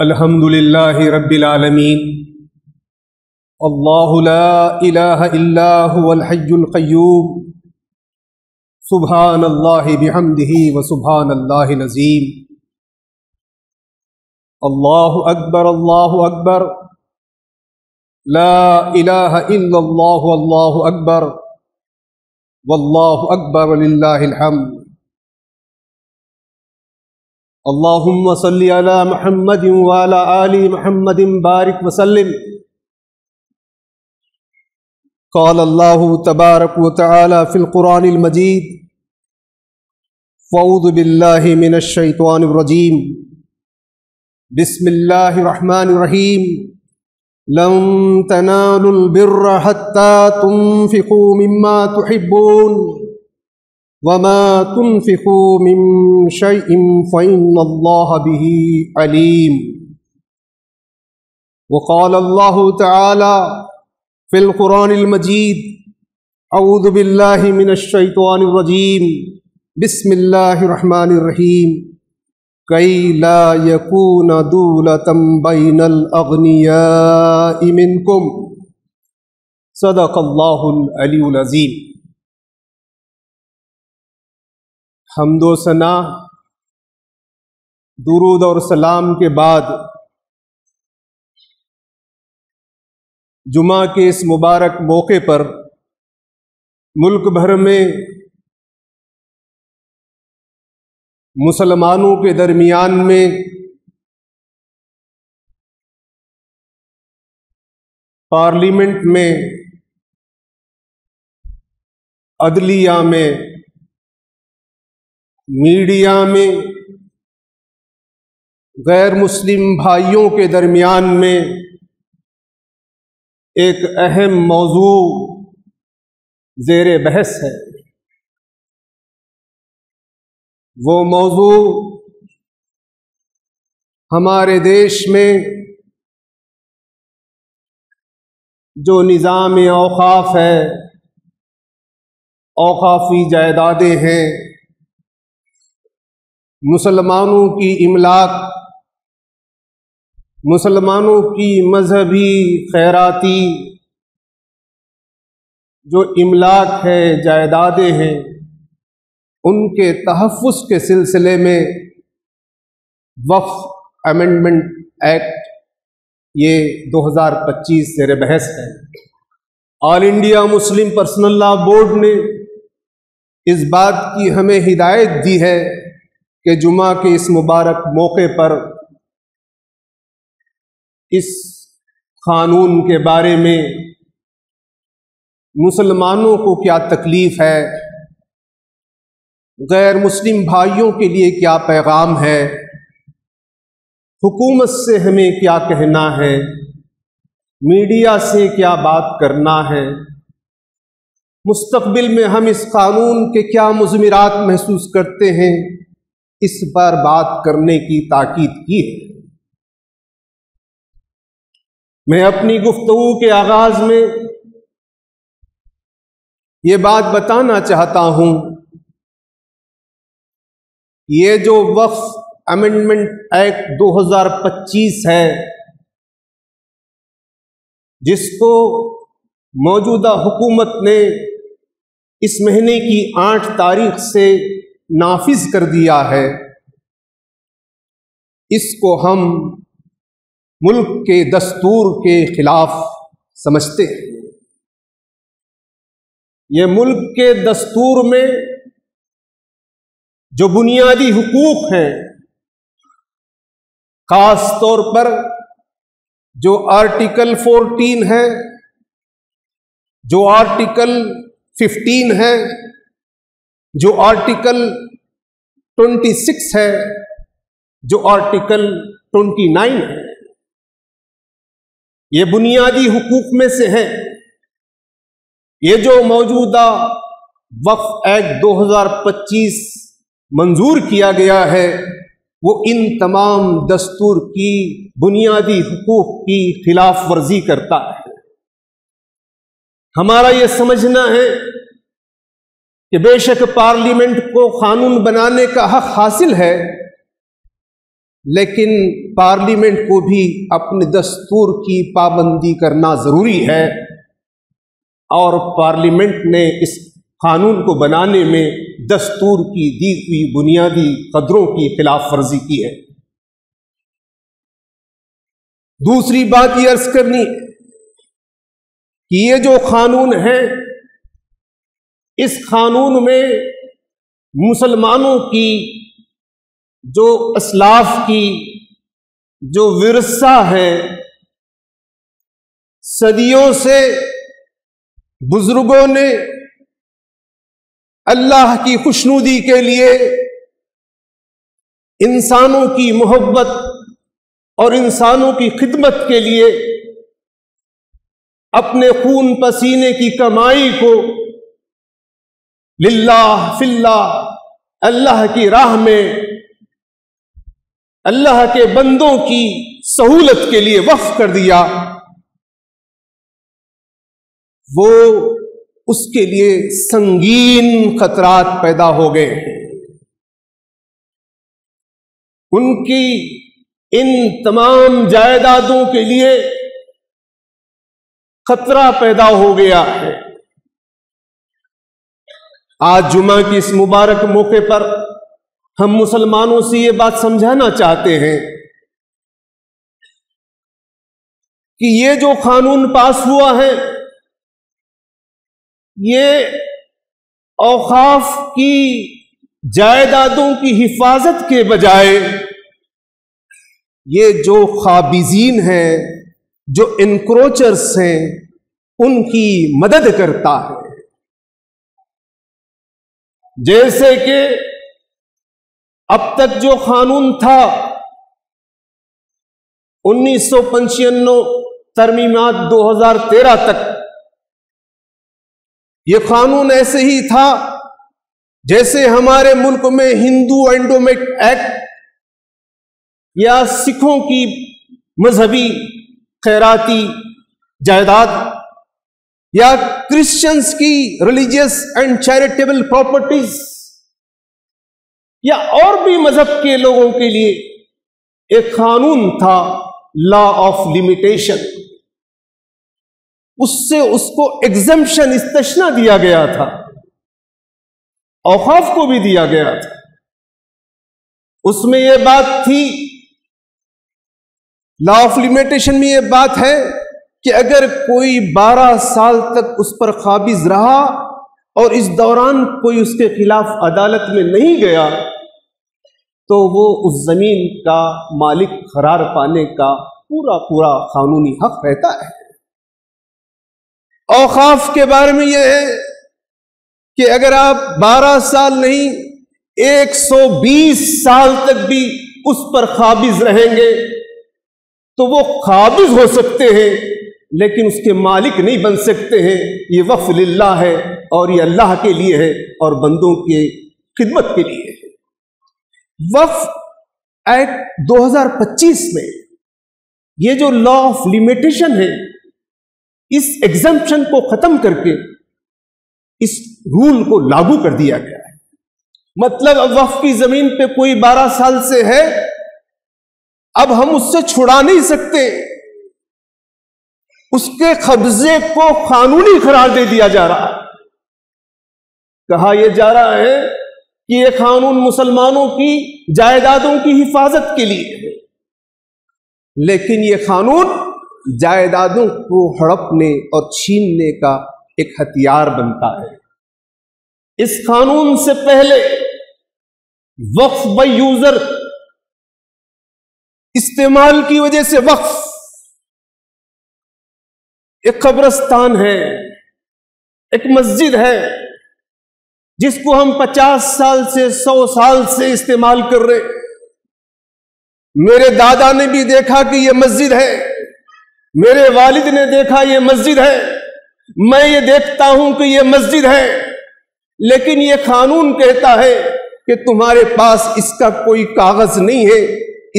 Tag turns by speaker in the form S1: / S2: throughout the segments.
S1: الحمد للہ رب العالمین اللہ لا الہ الا هو الحی القیوم سبحان اللہ بحمدہ وسبحان اللہ العظیم اللہ اکبر لا الہ الا اللہ اکبر واللہ اکبر وللہ الحمد اللہم صلی علی محمد وعلی آل محمد بارک وسلم قال اللہ تبارک وتعالی فی القرآن المجید فاعوذ باللہ من الشیطان الرجیم بسم اللہ الرحمن الرحیم لن تنالوا البر حتى تنفقوا مما تحبون وما تنفقوا من شيء فإن الله به عليم وقال الله تعالى في القرآن المجيد أعوذ بالله من الشيطان الرجيم بسم الله الرحمن الرحيم كي لا يكون دولة بين الأغنياء منكم صدق الله العلي العظيم۔ حمد و ثنا درود اور سلام کے بعد جمعہ کے اس مبارک موقع پر ملک بھر میں مسلمانوں کے درمیان میں پارلیمنٹ میں، عدلیہ میں، میڈیا میں، غیر مسلم بھائیوں کے درمیان میں ایک اہم موضوع زیر بحث ہے۔ وہ موضوع ہمارے دیش میں جو نظام اوقاف ہے، اوقافی جائیدادیں ہیں، مسلمانوں کی املاک، مسلمانوں کی مذہبی خیراتی جو املاک ہے، جائیدادیں ہیں، ان کے تحفظ کے سلسلے میں وقف امینڈمنٹ ایکٹ یہ 2025 زیر بحث ہے۔ All India Muslim personal law board نے اس بات کی ہمیں ہدایت دی ہے کہ جمعہ کے اس مبارک موقع پر اس قانون کے بارے میں مسلمانوں کو کیا تکلیف ہے، غیر مسلم بھائیوں کے لیے کیا پیغام ہے، حکومت سے ہمیں کیا کہنا ہے، میڈیا سے کیا بات کرنا ہے، مستقبل میں ہم اس قانون کے کیا مضمرات محسوس کرتے ہیں، اس پر بات کرنے کی تاکید کی ہے۔ میں اپنی گفتگو کے آغاز میں یہ بات بتانا چاہتا ہوں، یہ جو وقف امینڈمنٹ ایکٹ 2025 ہے، جس کو موجودہ حکومت نے اس مہینے کی 8 تاریخ سے نافذ کر دیا ہے، اس کو ہم ملک کے دستور کے خلاف سمجھتے ہیں۔ یہ ملک کے دستور میں جو بنیادی حقوق ہیں، خاص طور پر جو آرٹیکل 14 ہے، جو آرٹیکل 15 ہے، جو آرٹیکل 26 ہے، جو آرٹیکل 29 ہے، یہ بنیادی حقوق میں سے ہے۔ یہ جو موجودہ وقف ایکٹ 2025 منظور کیا گیا ہے، وہ ان تمام دستور کی بنیادی حقوق کی خلاف ورزی کرتا ہے۔ ہمارا یہ سمجھنا ہے کہ بے شک پارلیمنٹ کو قانون بنانے کا حق حاصل ہے، لیکن پارلیمنٹ کو بھی اپنے دستور کی پابندی کرنا ضروری ہے، اور پارلیمنٹ نے اس قانون کو بنانے میں دستور کی دی ہوئی بنیادی قدروں کی خلاف ورزی کی ہے۔ دوسری بات یہ عرض کرنی ہے کہ یہ جو قانون ہے، اس قانون میں مسلمانوں کی جو اسلاف کی جو ورثہ ہے، صدیوں سے بزرگوں نے اللہ کی خوشنودی کے لیے انسانوں کی محبت اور انسانوں کی خدمت کے لیے اپنے خون پسینے کی کمائی کو للہ فی اللہ، اللہ کی راہ میں اللہ کے بندوں کی سہولت کے لیے وقف کر دیا، وہ اس کے لیے سنگین خطرات پیدا ہو گئے ہیں۔ ان کی ان تمام جائیدادوں کے لیے خطرہ پیدا ہو گیا ہے۔ آج جمعہ کی اس مبارک موقع پر ہم مسلمانوں سے یہ بات سمجھانا چاہتے ہیں کہ یہ جو قانون پاس ہوا ہے، یہ اوقاف کی جائیدادوں کی حفاظت کے بجائے یہ جو قابضین ہیں، جو انکروچرز ہیں، ان کی مدد کرتا ہے۔ جیسے کہ اب تک جو قانون تھا 1995 ترمیمات 2013 تک، یہ قانون ایسے ہی تھا جیسے ہمارے ملک میں ہندو اینڈومنٹ ایکٹ یا سکھوں کی مذہبی خیراتی جائیداد یا کرسچنز کی ریلیجیس اینڈ چیریٹیبل پراپرٹیز یا اور بھی مذہب کے لوگوں کے لیے ایک قانون تھا، لا آف لمیٹیشن۔ اس سے اس کو ایگزمپشن، استثناء دیا گیا تھا، اوقاف کو بھی دیا گیا تھا۔ اس میں یہ بات تھی، لا آف لمیٹیشن میں یہ بات ہے کہ اگر کوئی 12 سال تک اس پر قابض رہا اور اس دوران کوئی اس کے خلاف عدالت میں نہیں گیا تو وہ اس زمین کا مالک قرار پانے کا پورا قانونی حق رہتا ہے۔ اوقاف کے بارے میں یہ ہے کہ اگر آپ 12 سال نہیں 120 سال تک بھی اس پر قابض رہیں گے تو وہ قابض ہو سکتے ہیں لیکن اس کے مالک نہیں بن سکتے ہیں۔ یہ وقف للہ ہے اور یہ اللہ کے لیے ہے اور بندوں کی خدمت کے لیے ہے۔ وقف ایکٹ 2025 میں یہ جو لا آف لمیٹیشن ہے، اس ایگزمپشن کو ختم کر کے اس رول کو لاگو کر دیا گیا ہے۔ مطلب اب وقف کی زمین پہ کوئی 12 سال سے ہے، اب ہم اس سے چھڑا نہیں سکتے، اس کے قبضے کو قانونی قرار دے دیا جا رہا ہے۔ کہا یہ جا رہا ہے کہ یہ قانون مسلمانوں کی جائیدادوں کی حفاظت کے لیے ہے، لیکن یہ قانون جائیدادوں کو ہڑپنے اور چھیننے کا ایک ہتھیار بنتا ہے۔ اس قانون سے پہلے وقف بائی یوزر، استعمال کی وجہ سے وقف ایک قبرستان ہے، ایک مسجد ہے جس کو ہم 50 سال سے 100 سال سے استعمال کر رہے۔ میرے دادا نے بھی دیکھا کہ یہ مسجد ہے، میرے والد نے دیکھا یہ مسجد ہے، میں یہ دیکھتا ہوں کہ یہ مسجد ہے، لیکن یہ قانون کہتا ہے کہ تمہارے پاس اس کا کوئی کاغذ نہیں ہے،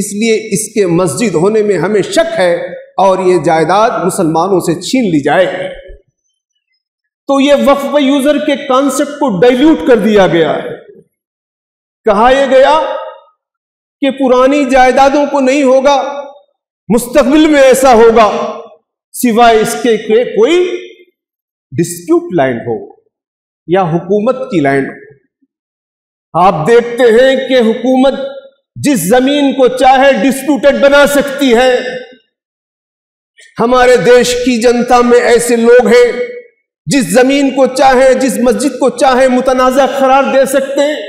S1: اس لیے اس کے مسجد ہونے میں ہمیں شک ہے اور یہ جائیداد مسلمانوں سے چھین لی جائے گی۔ تو یہ وقف بائی یوزر کے کانسیپٹ کو ڈائلیوٹ کر دیا گیا ہے۔ کہا یہ گیا کہ پرانی جائیدادوں کو نہیں ہوگا، مستقبل میں ایسا ہوگا، سوائے اس کے کہ کوئی ڈسپیوٹ لینڈ ہو یا حکومت کی لینڈ ہو۔ آپ دیکھتے ہیں کہ حکومت جس زمین کو چاہے ڈسپیوٹڈ بنا سکتی ہے۔ ہمارے دیش کی جنتا میں ایسے لوگ ہیں جس زمین کو چاہے، جس مسجد کو چاہے متنازع قرار دے سکتے ہیں۔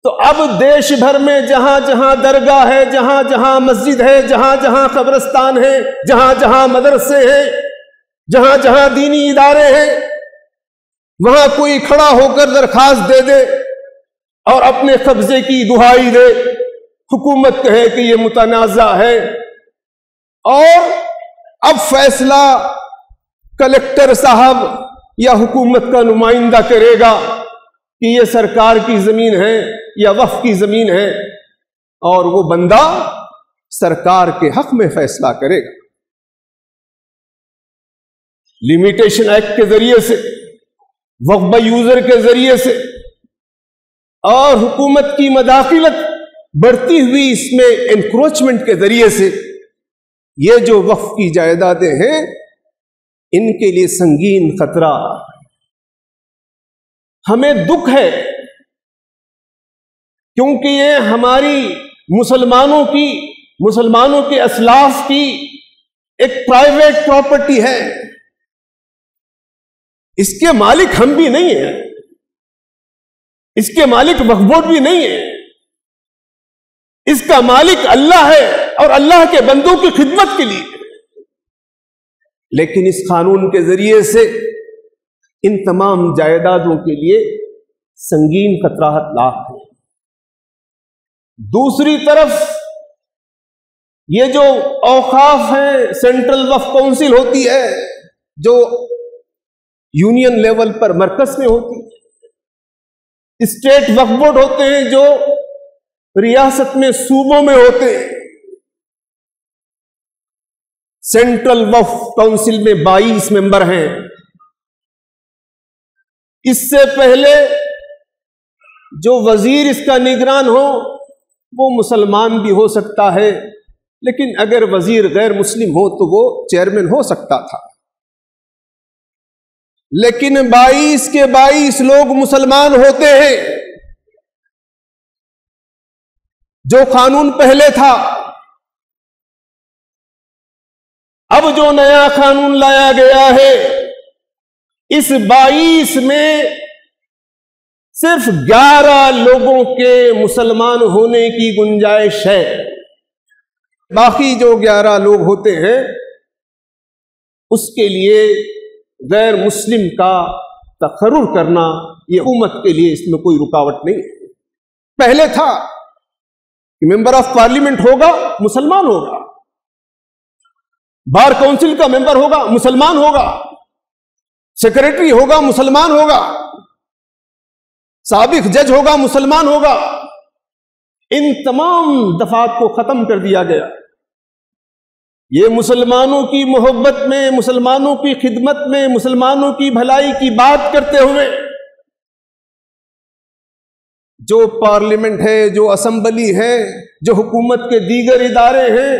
S1: تو اب دیش بھر میں جہاں جہاں درگاہ ہے، جہاں جہاں مسجد ہے، جہاں جہاں قبرستان ہے، جہاں جہاں مدرسے ہیں، جہاں جہاں دینی ادارے ہیں، وہاں کوئی کھڑا ہو کر درخواست دے دے اور اپنے قبضے کی دہائی دے، حکومت کہے کہ یہ متنازع ہے، اور اب فیصلہ کلکٹر صاحب یا حکومت کا نمائندہ کرے گا کہ یہ سرکار کی زمین ہے یا وقف کی زمین ہے، اور وہ بندہ سرکار کے حق میں فیصلہ کرے گا۔ لمیٹیشن ایکٹ کے ذریعے سے، وقف بائی یوزر کے ذریعے سے، اور حکومت کی مداخلت بڑھتی ہوئی اس میں انکروچمنٹ کے ذریعے سے، یہ جو وقف کی جائیدادیں ہیں ان کے لیے سنگین خطرہ۔ ہمیں دکھ ہے کیونکہ یہ ہماری مسلمانوں کے اسلاف کی ایک پرائیویٹ پراپرٹی ہے۔ اس کے مالک ہم بھی نہیں ہیں، اس کے مالک وقف بورڈ بھی نہیں ہے، اس کا مالک اللہ ہے اور اللہ کے بندوں کی خدمت کے لیے۔ لیکن اس قانون کے ذریعے سے ان تمام جائیدادوں کے لیے سنگین خطرات لاحق ہیں۔ دوسری طرف یہ جو اوقاف ہیں، سینٹرل وقف کونسل ہوتی ہے جو یونین لیول پر مرکز میں ہوتی ہے، اسٹیٹ وقف بورڈ ہوتے ہیں جو ریاست میں صوبوں میں ہوتے ہیں۔ سینٹرل وقف کونسل میں 22 ممبر ہیں۔ اس سے پہلے جو وزیر اس کا نگران ہو وہ مسلمان بھی ہو سکتا ہے، لیکن اگر وزیر غیر مسلم ہو تو وہ چیئرمین ہو سکتا تھا۔ لیکن 22 کے 22 لوگ مسلمان ہوتے ہیں۔ جو قانون پہلے تھا، اب جو نیا قانون لایا گیا ہے، اس 22 میں صرف 11 لوگوں کے مسلمان ہونے کی گنجائش ہے۔ باقی جو 11 لوگ ہوتے ہیں اس کے لیے غیر مسلم کا تقرر کرنا، یہ حکومت کے لیے اس میں کوئی رکاوٹ نہیں ہے۔ پہلے تھا کہ ممبر آف پارلیمنٹ ہوگا مسلمان ہوگا، بار کونسل کا ممبر ہوگا مسلمان ہوگا، سیکریٹری ہوگا مسلمان ہوگا، سابق جج ہوگا مسلمان ہوگا۔ ان تمام دفعات کو ختم کر دیا گیا۔ یہ مسلمانوں کی محبت میں، مسلمانوں کی خدمت میں، مسلمانوں کی بھلائی کی بات کرتے ہوئے جو پارلیمنٹ ہے، جو اسمبلی ہے، جو حکومت کے دیگر ادارے ہیں،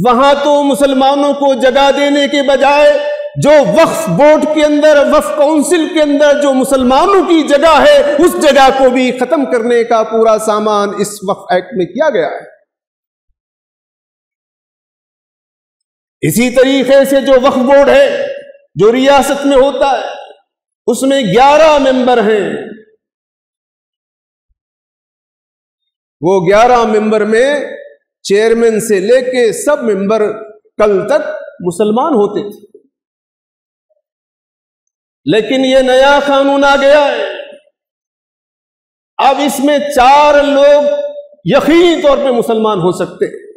S1: وہاں تو مسلمانوں کو جگہ دینے کے بجائے جو وقف بورڈ کے اندر، وقف کونسل کے اندر جو مسلمانوں کی جگہ ہے، اس جگہ کو بھی ختم کرنے کا پورا سامان اس وقف ایکٹ میں کیا گیا ہے۔ اسی طریقے سے جو وقف بورڈ ہے جو ریاست میں ہوتا ہے، اس میں 11 ممبر ہیں۔ وہ 11 ممبر میں چیئرمین سے لے کے سب ممبر کل تک مسلمان ہوتے تھے، لیکن یہ نیا قانون آ گیا ہے۔ اب اس میں 4 لوگ یقینی طور پہ مسلمان ہو سکتے ہیں،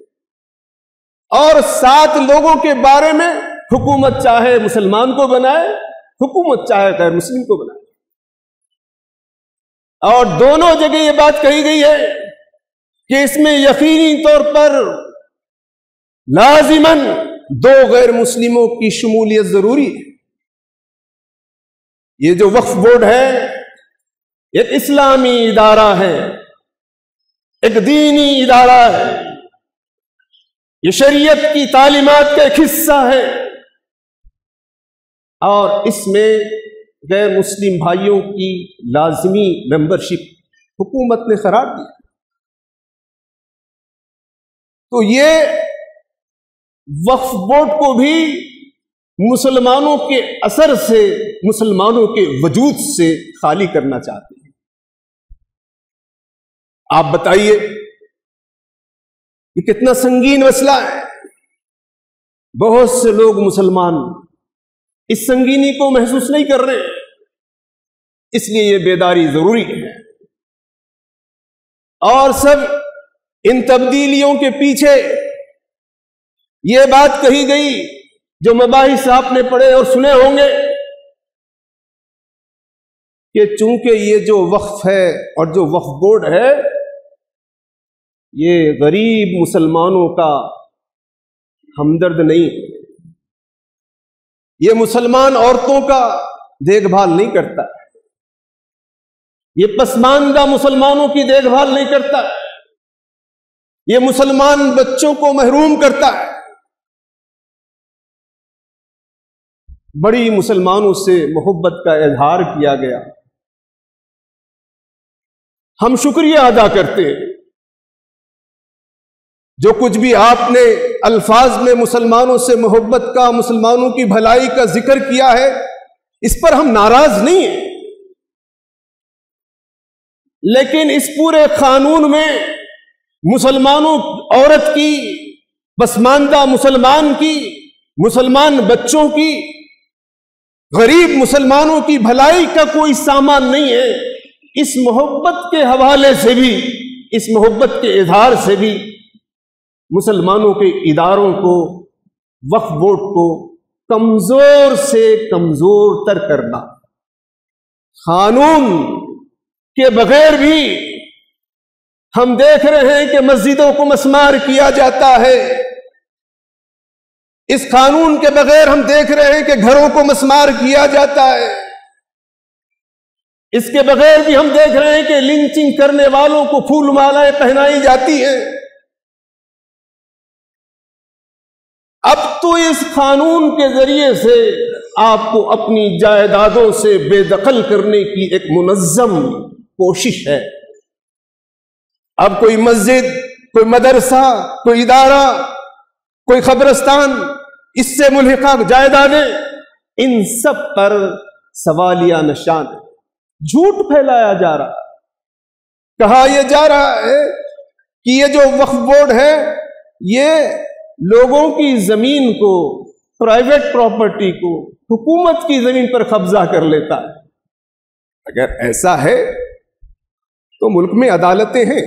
S1: اور 7 لوگوں کے بارے میں حکومت چاہے مسلمان کو بنائے، حکومت چاہے غیر مسلم کو بنائے۔ اور دونوں جگہ یہ بات کہی گئی ہے کہ اس میں یقینی طور پر لازماً 2 غیر مسلموں کی شمولیت ضروری ہے۔ یہ جو وقف بورڈ ہے ایک اسلامی ادارہ ہے، ایک دینی ادارہ ہے، یہ شریعت کی تعلیمات کا ایک حصہ ہے، اور اس میں غیر مسلم بھائیوں کی لازمی ممبرشپ حکومت نے قرار دی۔ تو یہ وقف بورڈ کو بھی مسلمانوں کے اثر سے، مسلمانوں کے وجود سے خالی کرنا چاہتے ہیں۔ آپ بتائیے یہ کتنا سنگین مسئلہ ہے۔ بہت سے لوگ مسلمان اس سنگینی کو محسوس نہیں کر رہے، اس لیے یہ بیداری ضروری ہے۔ اور سب ان تبدیلیوں کے پیچھے یہ بات کہی گئی جو مباحث آپ نے پڑھے اور سنے ہوں گے کہ چونکہ یہ جو وقف ہے اور جو وقف بورڈ ہے یہ غریب مسلمانوں کا ہمدرد نہیں ہے، یہ مسلمان عورتوں کا دیکھ بھال نہیں کرتا، یہ پسماندہ مسلمانوں کی دیکھ بھال نہیں کرتا، یہ مسلمان بچوں کو محروم کرتا ہے۔ بڑی مسلمانوں سے محبت کا اظہار کیا گیا، ہم شکریہ ادا کرتے ہیں۔ جو کچھ بھی آپ نے الفاظ میں مسلمانوں سے محبت کا، مسلمانوں کی بھلائی کا ذکر کیا ہے، اس پر ہم ناراض نہیں ہیں، لیکن اس پورے قانون میں مسلمانوں عورت کی، پسماندہ مسلمان کی، مسلمان بچوں کی، غریب مسلمانوں کی بھلائی کا کوئی سامان نہیں ہے۔ اس محبت کے حوالے سے بھی، اس محبت کے اظہار سے بھی مسلمانوں کے اداروں کو، وقف بورڈ کو کمزور سے کمزور تر کرنا، قانون کے بغیر بھی ہم دیکھ رہے ہیں کہ مسجدوں کو مسمار کیا جاتا ہے، اس قانون کے بغیر ہم دیکھ رہے ہیں کہ گھروں کو مسمار کیا جاتا ہے، اس کے بغیر بھی ہم دیکھ رہے ہیں کہ لنچنگ کرنے والوں کو پھول مالائیں پہنائی جاتی ہیں۔ اب تو اس قانون کے ذریعے سے آپ کو اپنی جائیدادوں سے بے دخل کرنے کی ایک منظم کوشش ہے۔ اب کوئی مسجد، کوئی مدرسہ، کوئی ادارہ، کوئی قبرستان، اس سے ملحقہ جائیدادیں، ان سب پر سوالیہ نشان ہے۔ جھوٹ پھیلایا جا رہا ہے، کہا یہ جا رہا ہے کہ یہ جو وقف بورڈ ہے یہ لوگوں کی زمین کو، پرائیویٹ پراپرٹی کو، حکومت کی زمین پر قبضہ کر لیتا ہے۔ اگر ایسا ہے تو ملک میں عدالتیں ہیں،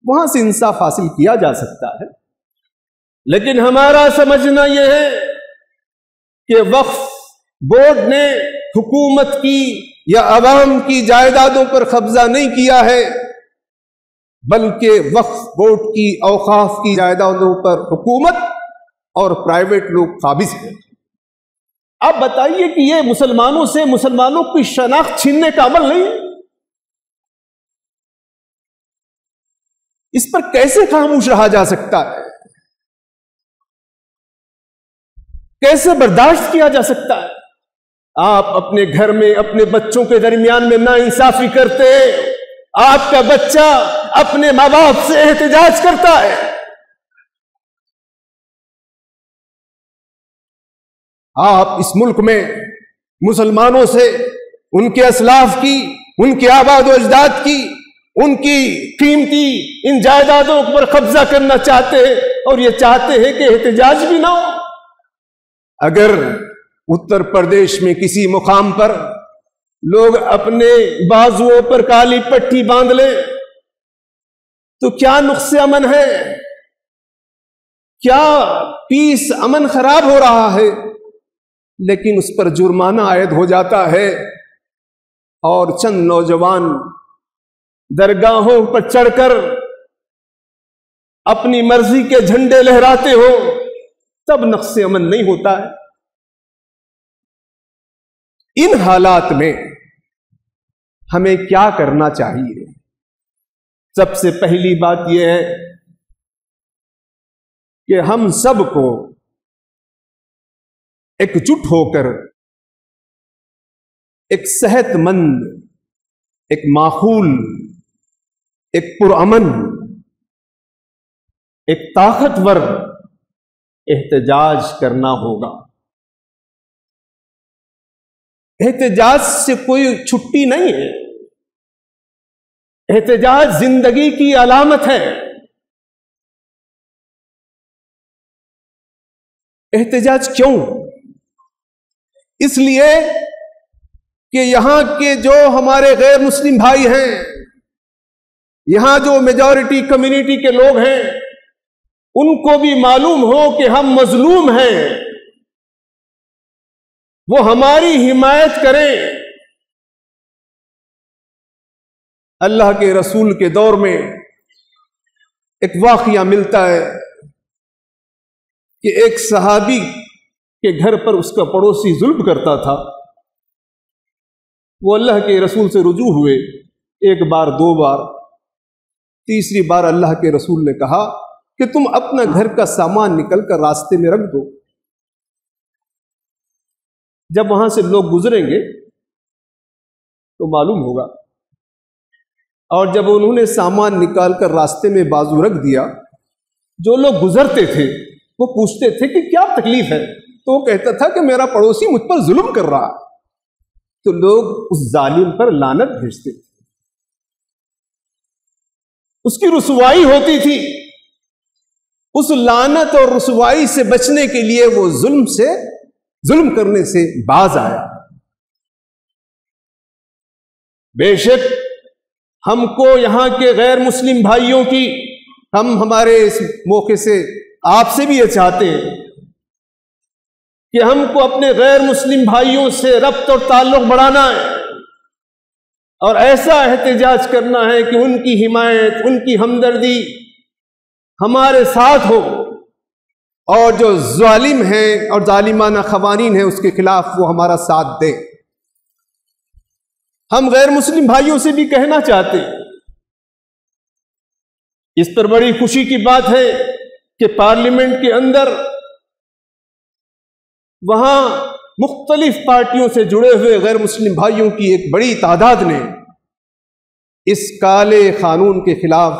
S1: وہاں سے انصاف حاصل کیا جا سکتا ہے، لیکن ہمارا سمجھنا یہ ہے کہ وقف بورڈ نے حکومت کی یا عوام کی جائیدادوں پر قبضہ نہیں کیا ہے، بلکہ وقف بورڈ کی اوقاف کی جائیدادوں پر حکومت اور پرائیویٹ لوگ قابض ہیں۔ آپ بتائیے کہ یہ مسلمانوں سے مسلمانوں کی شناخت چھیننے کا عمل نہیں ہے؟ اس پر کیسے خاموش رہا جا سکتا ہے؟ کیسے برداشت کیا جا سکتا ہے؟ آپ اپنے گھر میں اپنے بچوں کے درمیان میں ناانصافی کرتے ہیں، آپ کا بچہ اپنے ماں باپ سے احتجاج کرتا ہے، آپ اس ملک میں مسلمانوں سے ان کے اسلاف کی، ان کے آباد و اجداد کی، ان کی قیمتی ان جائیدادوں پر قبضہ کرنا چاہتے ہیں، اور یہ چاہتے ہیں کہ احتجاج بھی نہ ہو۔ اگر اتر پردیش میں کسی مقام پر لوگ اپنے بازوؤں پر کالی پٹی باندھ لیں تو کیا نقص امن ہے؟ کیا پیس امن خراب ہو رہا ہے؟ لیکن اس پر جرمانہ عائد ہو جاتا ہے، اور چند نوجوان درگاہوں پر چڑھ کر اپنی مرضی کے جھنڈے لہراتے ہو، تب نقص امن نہیں ہوتا ہے۔ ان حالات میں ہمیں کیا کرنا چاہیے؟ سب سے پہلی بات یہ ہے کہ ہم سب کو ایک جٹ ہو کر ایک صحت مند، ایک ماحول، ایک پرامن، ایک طاقتور احتجاج کرنا ہوگا۔ احتجاج سے کوئی چھٹی نہیں ہے، احتجاج زندگی کی علامت ہے۔ احتجاج کیوں؟ اس لیے کہ یہاں کے جو ہمارے غیر مسلم بھائی ہیں، یہاں جو میجورٹی کمیونٹی کے لوگ ہیں، ان کو بھی معلوم ہو کہ ہم مظلوم ہیں، وہ ہماری حمایت کریں۔ اللہ کے رسول کے دور میں ایک واقعہ ملتا ہے کہ ایک صحابی کے گھر پر اس کا پڑوسی ظلم کرتا تھا۔ وہ اللہ کے رسول سے رجوع ہوئے، ایک بار، دو بار، تیسری بار اللہ کے رسول نے کہا کہ تم اپنا گھر کا سامان نکل کر راستے میں رکھ دو، جب وہاں سے لوگ گزریں گے تو معلوم ہوگا۔ اور جب انہوں نے سامان نکال کر راستے میں بازو رکھ دیا، جو لوگ گزرتے تھے وہ پوچھتے تھے کہ کیا تکلیف ہے، تو وہ کہتا تھا کہ میرا پڑوسی مجھ پر ظلم کر رہا، تو لوگ اس ظالم پر لعنت بھیجتے تھے، اس کی رسوائی ہوتی تھی۔ اس لعنت اور رسوائی سے بچنے کے لیے وہ ظلم کرنے سے باز آیا۔ بے شک ہم کو یہاں کے غیر مسلم بھائیوں کی، ہم ہمارے اس موقع سے آپ سے بھی یہ چاہتے ہیں کہ ہم کو اپنے غیر مسلم بھائیوں سے ربط اور تعلق بڑھانا ہے، اور ایسا احتجاج کرنا ہے کہ ان کی حمایت، ان کی ہمدردی ہمارے ساتھ ہو، اور جو ظالم ہیں اور ظالمانہ قوانین ہیں اس کے خلاف وہ ہمارا ساتھ دیں۔ ہم غیر مسلم بھائیوں سے بھی کہنا چاہتے ہیں، اس پر بڑی خوشی کی بات ہے کہ پارلیمنٹ کے اندر وہاں مختلف پارٹیوں سے جڑے ہوئے غیر مسلم بھائیوں کی ایک بڑی تعداد نے اس کالے قانون کے خلاف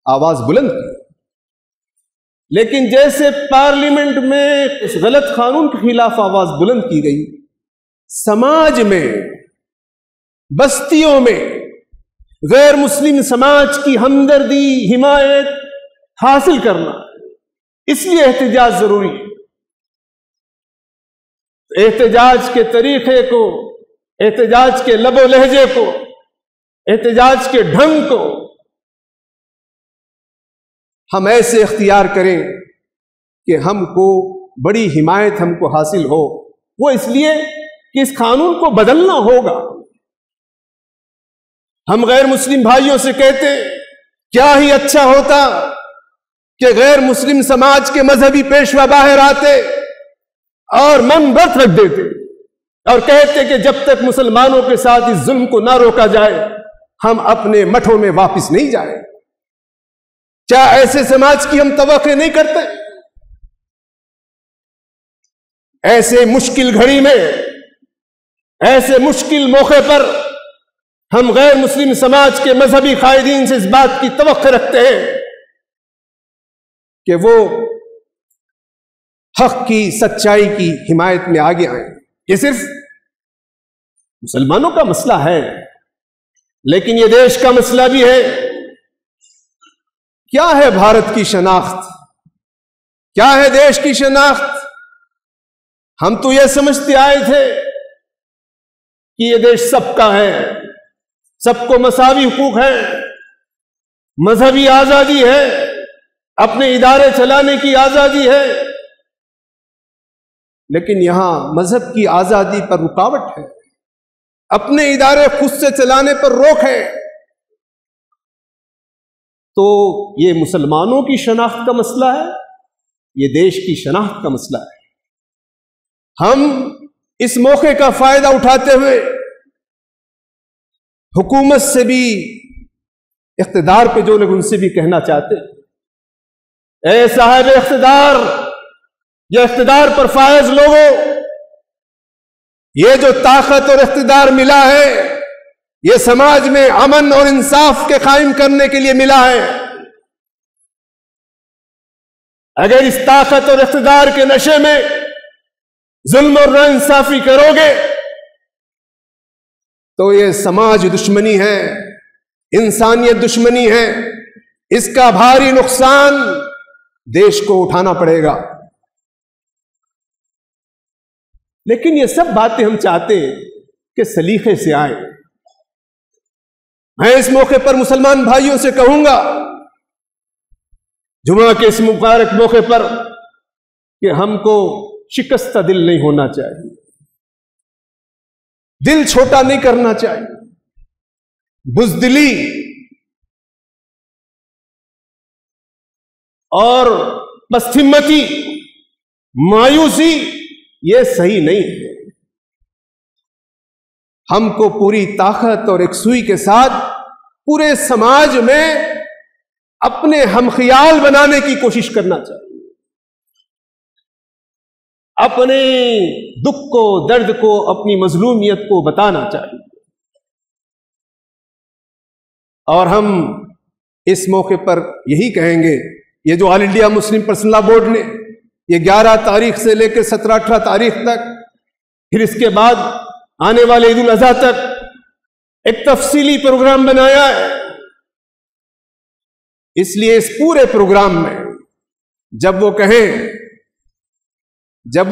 S1: آواز بلند کی۔ لیکن جیسے پارلیمنٹ میں اس غلط قانون کے خلاف آواز بلند کی گئی، سماج میں، بستیوں میں غیر مسلم سماج کی ہمدردی، حمایت حاصل کرنا، اس لیے احتجاج ضروری ہے۔ احتجاج کے طریقے کو، احتجاج کے لب و لہجے کو، احتجاج کے ڈھنگ کو ہم ایسے اختیار کریں کہ ہم کو بڑی حمایت ہم کو حاصل ہو۔ وہ اس لیے کہ اس قانون کو بدلنا ہوگا۔ ہم غیر مسلم بھائیوں سے کہتے کیا ہی اچھا ہوتا کہ غیر مسلم سماج کے مذہبی پیشوا باہر آتے اور منبر رکھ دیتے اور کہتے کہ جب تک مسلمانوں کے ساتھ اس ظلم کو نہ روکا جائے ہم اپنے مٹھوں میں واپس نہیں جائیں۔ کیا ایسے سماج کی ہم توقع نہیں کرتے؟ ایسے مشکل گھڑی میں، ایسے مشکل موقع پر ہم غیر مسلم سماج کے مذہبی قائدین سے اس بات کی توقع رکھتے ہیں کہ وہ حق کی، سچائی کی حمایت میں آگے آئیں۔ یہ صرف مسلمانوں کا مسئلہ ہے، لیکن یہ دیش کا مسئلہ بھی ہے۔ کیا ہے بھارت کی شناخت؟ کیا ہے دیش کی شناخت؟ ہم تو یہ سمجھتے آئے تھے کہ یہ دیش سب کا ہے، سب کو مساوی حقوق ہیں، مذہبی آزادی ہے، اپنے ادارے چلانے کی آزادی ہے، لیکن یہاں مذہب کی آزادی پر رکاوٹ ہے، اپنے ادارے خود سے چلانے پر روک ہے۔ تو یہ مسلمانوں کی شناخت کا مسئلہ ہے، یہ دیش کی شناخت کا مسئلہ ہے۔ ہم اس موقع کا فائدہ اٹھاتے ہوئے حکومت سے بھی اقتدار پہ جو لوگ ان سے بھی کہنا چاہتے ہیں، اے صاحب اقتدار یا اقتدار پر فائز لوگوں، یہ جو طاقت اور اقتدار ملا ہے یہ سماج میں امن اور انصاف کے قائم کرنے کے لیے ملا ہے۔ اگر اس طاقت اور اقتدار کے نشے میں ظلم اور ناانصافی کرو گے تو یہ سماج دشمنی ہے، انسانیت دشمنی ہے، اس کا بھاری نقصان دیش کو اٹھانا پڑے گا۔ لیکن یہ سب باتیں ہم چاہتے ہیں کہ سلیقے سے آئیں۔ میں اس موقع پر مسلمان بھائیوں سے کہوں گا، جمعہ کے اس مبارک موقع پر، کہ ہم کو شکستہ دل نہیں ہونا چاہیے، دل چھوٹا نہیں کرنا چاہیے۔ بزدلی اور پست ہمتی، مایوسی، یہ صحیح نہیں ہے۔ ہم کو پوری طاقت اور یکسوئی کے ساتھ پورے سماج میں اپنے ہم خیال بنانے کی کوشش کرنا چاہیے، اپنے دکھ کو، درد کو، اپنی مظلومیت کو بتانا چاہیے۔ اور ہم اس موقع پر یہی کہیں گے، یہ جو آل انڈیا مسلم پرسنل لا بورڈ نے یہ 11 تاریخ سے لے کے 17-18 تاریخ تک، پھر اس کے بعد آنے والے عید الاضحیٰ تک ایک تفصیلی پروگرام بنایا ہے، اس لیے اس پورے پروگرام میں جب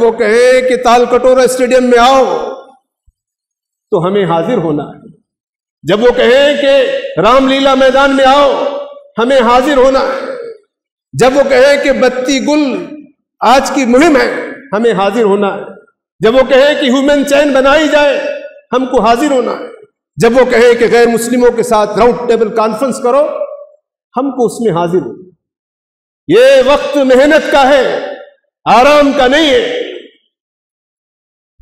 S1: وہ کہیں کہ تال کٹورا اسٹیڈیم میں آؤ تو ہمیں حاضر ہونا ہے، جب وہ کہیں کہ رام لیلا میدان میں آؤ ہمیں حاضر ہونا ہے، جب وہ کہیں کہ بتی گل آج کی مہم ہے ہمیں حاضر ہونا ہے، جب وہ کہیں کہ ہیومن چین بنائی جائے ہم کو حاضر ہونا ہے، جب وہ کہیں کہ غیر مسلموں کے ساتھ راؤنڈ ٹیبل کانفرنس کرو ہم کو اس میں حاضر ہو۔ یہ وقت محنت کا ہے، آرام کا نہیں ہے۔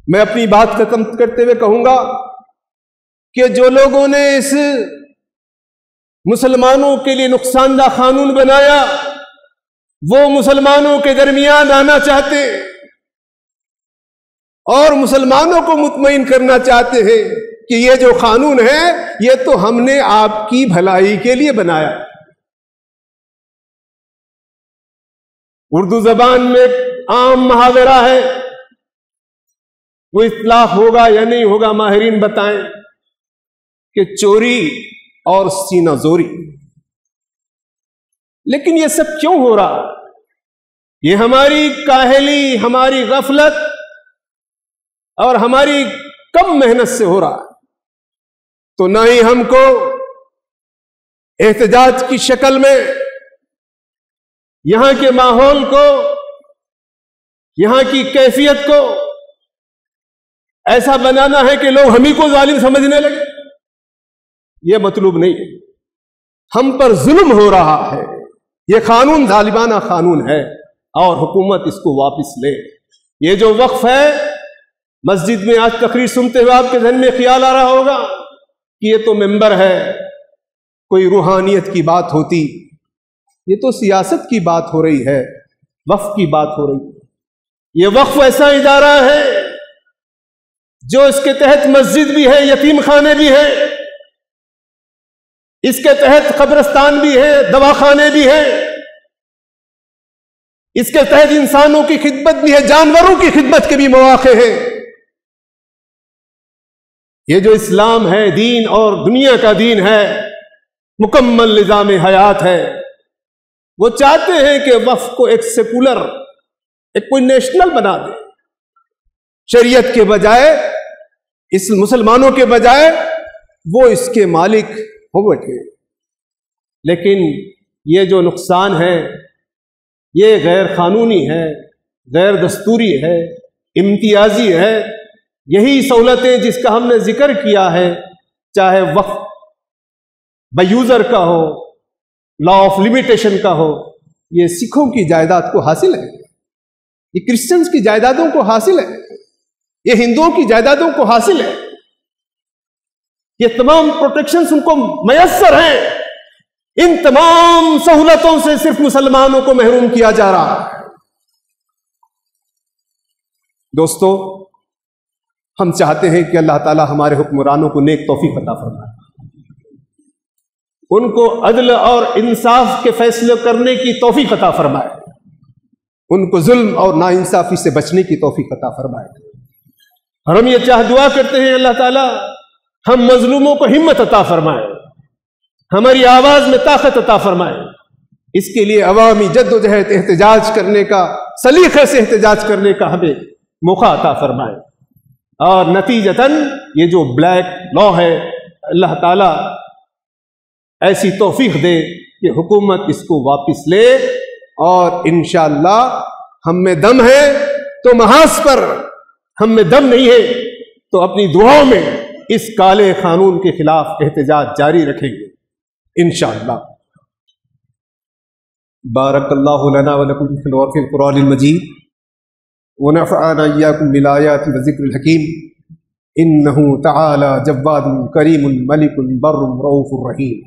S1: میں اپنی بات ختم کرتے ہوئے کہوں گا کہ جو لوگوں نے اس مسلمانوں کے لیے نقصان دہ قانون بنایا وہ مسلمانوں کے درمیان آنا چاہتے اور مسلمانوں کو مطمئن کرنا چاہتے ہیں کہ یہ جو قانون ہے یہ تو ہم نے آپ کی بھلائی کے لیے بنایا۔ اردو زبان میں ایک عام محاورہ ہے، وہ اطلاق ہوگا یا نہیں ہوگا ماہرین بتائیں، کہ چوری اور سینہ زوری۔ لیکن یہ سب کیوں ہو رہا؟ یہ ہماری کاہلی، ہماری غفلت اور ہماری کم محنت سے ہو رہا ہے۔ تو نہ ہی ہم کو احتجاج کی شکل میں یہاں کے ماحول کو، یہاں کی کیفیت کو ایسا بنانا ہے کہ لوگ ہم ہی کو ظالم سمجھنے لگے، یہ مطلوب نہیں ہے۔ ہم پر ظلم ہو رہا ہے، یہ قانون ظالمانہ قانون ہے اور حکومت اس کو واپس لے۔ یہ جو وقف ہے، مسجد میں آج تقریر سنتے ہوئے آپ کے ذہن میں خیال آ رہا ہوگا کہ یہ تو ممبر ہے، کوئی روحانیت کی بات ہوتی، یہ تو سیاست کی بات ہو رہی ہے، وقف کی بات ہو رہی ہے۔ یہ وقف ایسا ادارہ ہے جو اس کے تحت مسجد بھی ہے، یتیم خانے بھی ہے، اس کے تحت قبرستان بھی ہے، دواخانے بھی ہے، اس کے تحت انسانوں کی خدمت بھی ہے، جانوروں کی خدمت کے بھی مواقع ہیں۔ یہ جو اسلام ہے، دین اور دنیا کا دین ہے، مکمل نظام حیات ہے۔ وہ چاہتے ہیں کہ وقف کو ایک سیکولر، ایک کوئی نیشنل بنا دے، شریعت کے بجائے، اس مسلمانوں کے بجائے وہ اس کے مالک ہو بیٹھے۔ لیکن یہ جو نقصان ہے یہ غیر قانونی ہے، غیر دستوری ہے، امتیازی ہے۔ یہی سہولتیں جس کا ہم نے ذکر کیا ہے، چاہے وقف بیوزر کا ہو، لا آف لمیٹیشن کا ہو، یہ سکھوں کی جائیداد کو حاصل ہے، یہ کرسچنز کی جائیدادوں کو حاصل ہے، یہ ہندوؤں کی جائیدادوں کو حاصل ہے، یہ تمام پروٹیکشنز ان کو میسر ہیں۔ ان تمام سہولتوں سے صرف مسلمانوں کو محروم کیا جا رہا ہے۔ دوستو، ہم چاہتے ہیں کہ اللہ تعالی ہمارے حکمرانوں کو نیک توفیق عطا فرمائے، ان کو عدل اور انصاف کے فیصلے کرنے کی توفیق عطا فرمائے، ان کو ظلم اور ناانصافی سے بچنے کی توفیق عطا فرمائے۔ اور ہم یہ دعا کرتے ہیں اللہ تعالیٰ ہم مظلوموں کو ہمت عطا فرمائے، ہماری آواز میں طاقت عطا فرمائے۔ اس کے لیے عوامی جد و جہد احتجاج کرنے کا، سلیقے سے احتجاج کرنے کا ہمیں موقع عطا فرمائے، اور نتیجتاً یہ جو بلیک لا ہے اللہ تعالیٰ ایسی توفیق دے کہ حکومت اس کو واپس لے، اور انشاءاللہ ہم میں دم ہے تو محاذ پر، ہم میں دم نہیں ہے تو اپنی دعاؤں میں اس کالے قانون کے خلاف احتجاج جاری رکھیں گے انشاءاللہ۔ بارک اللہ لنا ولکم فی القرآن المجید ونفعنا ایاکم بالآیات والذکر الحکیم، انہ تعالی جواد کریم ملک بر رؤوف رحیم۔